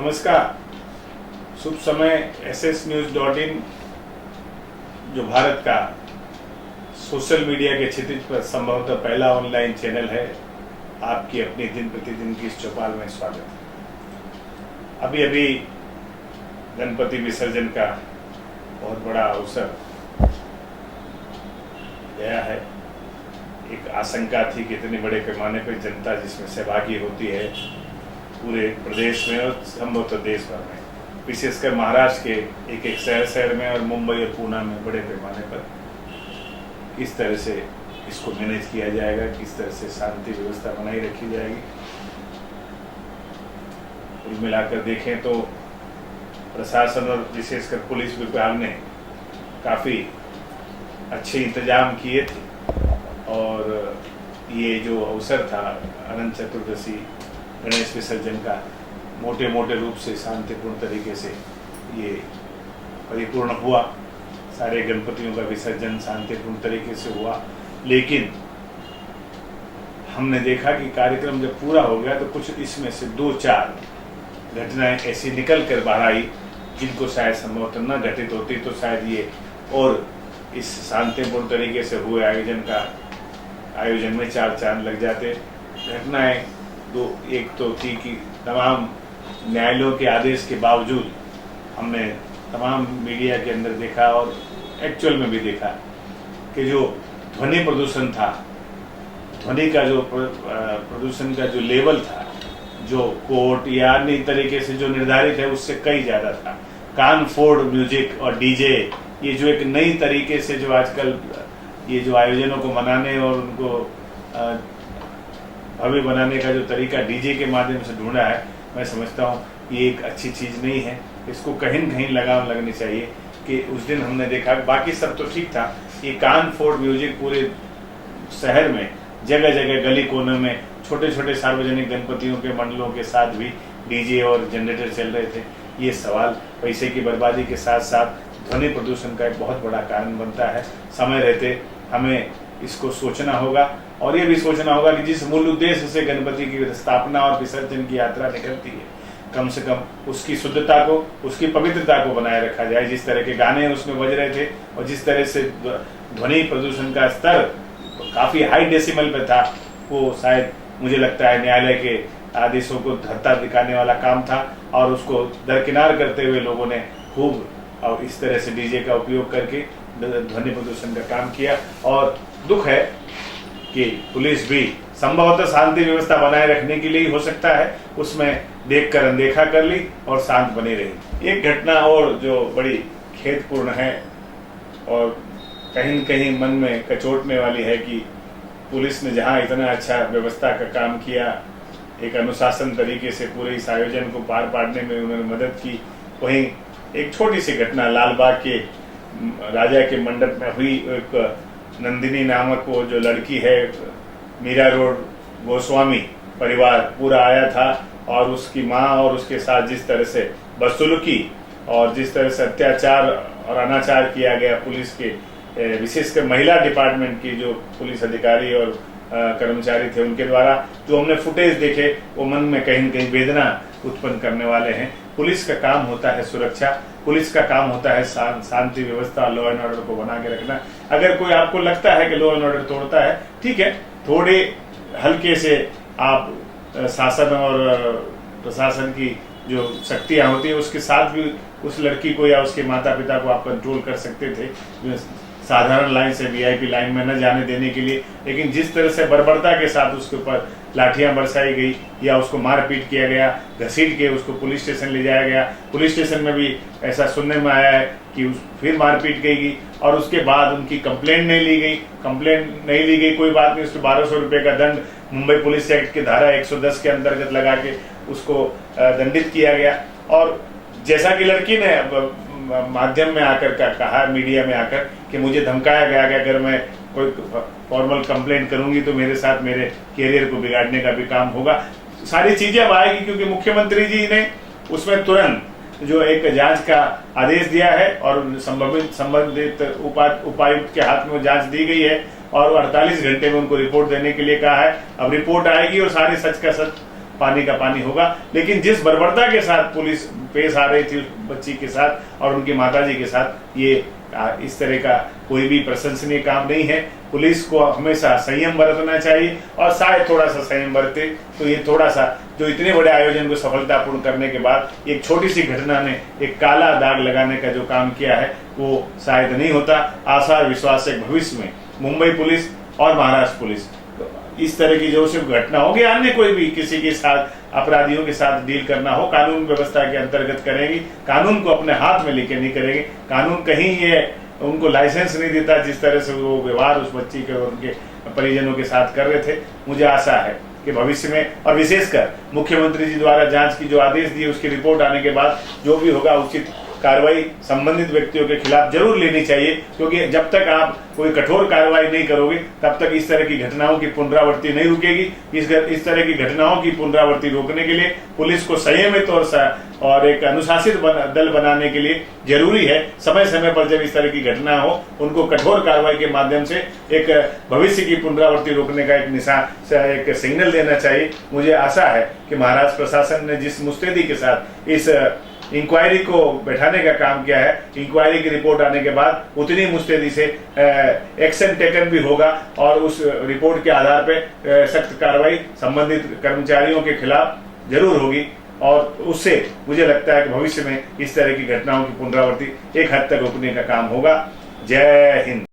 नमस्कार। शुभ समय। ssnews.in जो भारत का सोशल मीडिया के क्षितिज पर संभवतः पहला ऑनलाइन चैनल है, आपकी अपनी दिन प्रतिदिन की इस चौपाल में स्वागत है। अभी अभी गणपति विसर्जन का बहुत बड़ा अवसर गया है। एक आशंका थी कि इतने बड़े पैमाने पर जनता जिसमें सहभागी होती है पूरे प्रदेश में और संभवतः देश भर में, विशेषकर महाराष्ट्र के एक एक शहर में और मुंबई और पुणे में बड़े पैमाने पर किस तरह से इसको मैनेज किया जाएगा, किस तरह से शांति व्यवस्था बनाई रखी जाएगी। कुल मिलाकर देखें तो प्रशासन और विशेषकर पुलिस विभाग ने काफ़ी अच्छे इंतजाम किए थे और ये जो अवसर था अनंत चतुर्दशी गणेश विसर्जन का मोटे मोटे रूप से शांतिपूर्ण तरीके से ये परिपूर्ण हुआ। सारे गणपतियों का विसर्जन शांतिपूर्ण तरीके से हुआ, लेकिन हमने देखा कि कार्यक्रम जब पूरा हो गया तो कुछ इसमें से 2-4 घटनाएं ऐसी निकल कर बाहर आई जिनको शायद संभवतः न घटित होती तो शायद ये और इस शांतिपूर्ण तरीके से हुए आयोजन में 4 चांद लग जाते। घटनाएं एक तो थी कि तमाम न्यायालयों के आदेश के बावजूद हमने तमाम मीडिया के अंदर देखा और एक्चुअल में भी देखा कि जो ध्वनि प्रदूषण था, ध्वनि का जो प्रदूषण का जो लेवल था, जो कोर्ट या अन्य तरीके से जो निर्धारित है उससे कई ज़्यादा था। कान फोड़ म्यूजिक और डीजे, ये जो एक नई तरीके से जो आजकल ये जो आयोजनों को मनाने और उनको भव्य बनाने का जो तरीका डीजे के माध्यम से ढूंढा है, मैं समझता हूँ ये एक अच्छी चीज़ नहीं है। इसको कहीं न कहीं लगाम लगनी चाहिए कि उस दिन हमने देखा, बाकी सब तो ठीक था, ये कान फोड़ म्यूजिक पूरे शहर में जगह जगह गली कोने में छोटे छोटे सार्वजनिक गणपतियों के मंडलों के साथ भी डीजे और जनरेटर चल रहे थे। ये सवाल पैसे की बर्बादी के साथ साथ ध्वनि प्रदूषण का एक बहुत बड़ा कारण बनता है। समय रहते हमें इसको सोचना होगा और ये भी सोचना होगा कि जिस मूल उद्देश्य से गणपति की स्थापना और विसर्जन की यात्रा निकलती है, कम से कम उसकी शुद्धता को, उसकी पवित्रता को बनाए रखा जाए। जिस तरह के गाने उसमें बज रहे थे और जिस तरह से ध्वनि प्रदूषण का स्तर काफी हाई डेसिमल पे था, वो शायद मुझे लगता है न्यायालय के आदेशों को धरता दिखाने वाला काम था और उसको दरकिनार करते हुए लोगों ने खूब और इस तरह से डीजे का उपयोग करके ध्वनि प्रदूषण का काम किया। और दुख है कि पुलिस भी संभवतः शांति व्यवस्था बनाए रखने के लिए हो सकता है उसमें देखकर अनदेखा कर ली और शांत बनी रही। एक घटना और जो बड़ी खेदपूर्ण है और कहीं न कहीं मन में कचोटने वाली है कि पुलिस ने जहां इतना अच्छा व्यवस्था का काम किया, एक अनुशासन तरीके से पूरे इस आयोजन को पार पाड़ने में उन्होंने मदद की, वहीं एक छोटी सी घटना लालबाग के राजा के मंडप में हुई। एक नंदिनी नामक वो जो लड़की है, मीरा रोड गोस्वामी परिवार पूरा आया था और उसकी माँ और उसके साथ जिस तरह से बदसलूकी और जिस तरह से अत्याचार और अनाचार किया गया पुलिस के, विशेषकर महिला डिपार्टमेंट की जो पुलिस अधिकारी और कर्मचारी थे उनके द्वारा, जो हमने फुटेज देखे वो मन में कहीं न कहीं वेदना उत्पन्न करने वाले हैं। पुलिस का काम होता है सुरक्षा, पुलिस का काम होता है शांति व्यवस्था, लॉ एंड ऑर्डर को बना के रखना। अगर कोई आपको लगता है कि लॉ एंड ऑर्डर तोड़ता है, ठीक है, थोड़े हल्के से आप शासन और प्रशासन की जो शक्तियां होती है उसके साथ भी उस लड़की को या उसके माता पिता को आप कंट्रोल कर सकते थे, साधारण लाइन से वीआईपी लाइन में न जाने देने के लिए। लेकिन जिस तरह से बर्बरता के साथ उसके ऊपर लाठियां बरसाई गई या उसको मारपीट किया गया, घसीट के उसको पुलिस स्टेशन ले जाया गया, पुलिस स्टेशन में भी ऐसा सुनने में आया है कि फिर मारपीट की गई और उसके बाद उनकी कंप्लेंट नहीं ली गई। कोई बात नहीं, उसको 1200 रुपये का दंड मुंबई पुलिस एक्ट की धारा 110 के अंतर्गत लगा के उसको दंडित किया गया। और जैसा कि लड़की ने माध्यम में आकर कहा, मीडिया में आकर, कि मुझे धमकाया गया कि अगर मैं कोई फॉर्मल कंप्लेंट करूंगी तो मेरे साथ मेरे कैरियर को बिगाड़ने का भी काम होगा। सारी चीजें अब आएगी क्योंकि मुख्यमंत्री जी ने उसमें तुरंत जो एक जांच का आदेश दिया है और संबंधित उपायुक्त के हाथ में वो जांच दी गई है और 48 घंटे में उनको रिपोर्ट देने के लिए कहा है। अब रिपोर्ट आएगी और सारे सच का सच पानी का पानी होगा। लेकिन जिस बर्बरता के साथ पुलिस पेश आ रही थी उस बच्ची के साथ और उनकी माताजी के साथ, ये इस तरह का कोई भी प्रशंसनीय काम नहीं है। पुलिस को हमेशा संयम बरतना चाहिए और शायद थोड़ा सा संयम बरते तो ये थोड़ा सा जो इतने बड़े आयोजन को सफलतापूर्ण करने के बाद एक छोटी सी घटना ने एक काला दाग लगाने का जो काम किया है वो शायद नहीं होता। आशा और विश्वास है भविष्य में मुंबई पुलिस और महाराष्ट्र पुलिस इस तरह की जो सिर्फ घटना होगी, अन्य कोई भी किसी के साथ अपराधियों के साथ डील करना हो, कानून व्यवस्था के अंतर्गत करेंगी। कानून को अपने हाथ में लेके नहीं करेंगे। कानून कहीं ये उनको लाइसेंस नहीं देता जिस तरह से वो व्यवहार उस बच्ची के और उनके परिजनों के साथ कर रहे थे। मुझे आशा है कि भविष्य में और विशेषकर मुख्यमंत्री जी द्वारा जांच की जो आदेश दिए उसकी रिपोर्ट आने के बाद जो भी होगा उचित कार्रवाई संबंधित व्यक्तियों के खिलाफ जरूर लेनी चाहिए, क्योंकि जब तक आप कोई कठोर कार्रवाई नहीं करोगे तब तक इस तरह की घटनाओं की पुनरावृत्ति नहीं रुकेगी। इस तरह की घटनाओं की पुनरावृत्ति रोकने के लिए पुलिस को संयमित और एक अनुशासित दल बनाने के लिए जरूरी है समय समय पर जब इस तरह की घटना हो उनको कठोर कार्रवाई के माध्यम से एक भविष्य की पुनरावृत्ति रोकने का एक निशान एक सिग्नल देना चाहिए। मुझे आशा है कि महाराष्ट्र प्रशासन ने जिस मुस्तैदी के साथ इस इंक्वायरी को बैठाने का काम किया है, इंक्वायरी की रिपोर्ट आने के बाद उतनी मुस्तैदी से एक्शन टेकन भी होगा और उस रिपोर्ट के आधार पर सख्त कार्रवाई संबंधित कर्मचारियों के खिलाफ जरूर होगी और उससे मुझे लगता है कि भविष्य में इस तरह की घटनाओं की पुनरावृत्ति एक हद तक रोकने का काम होगा। जय हिंद।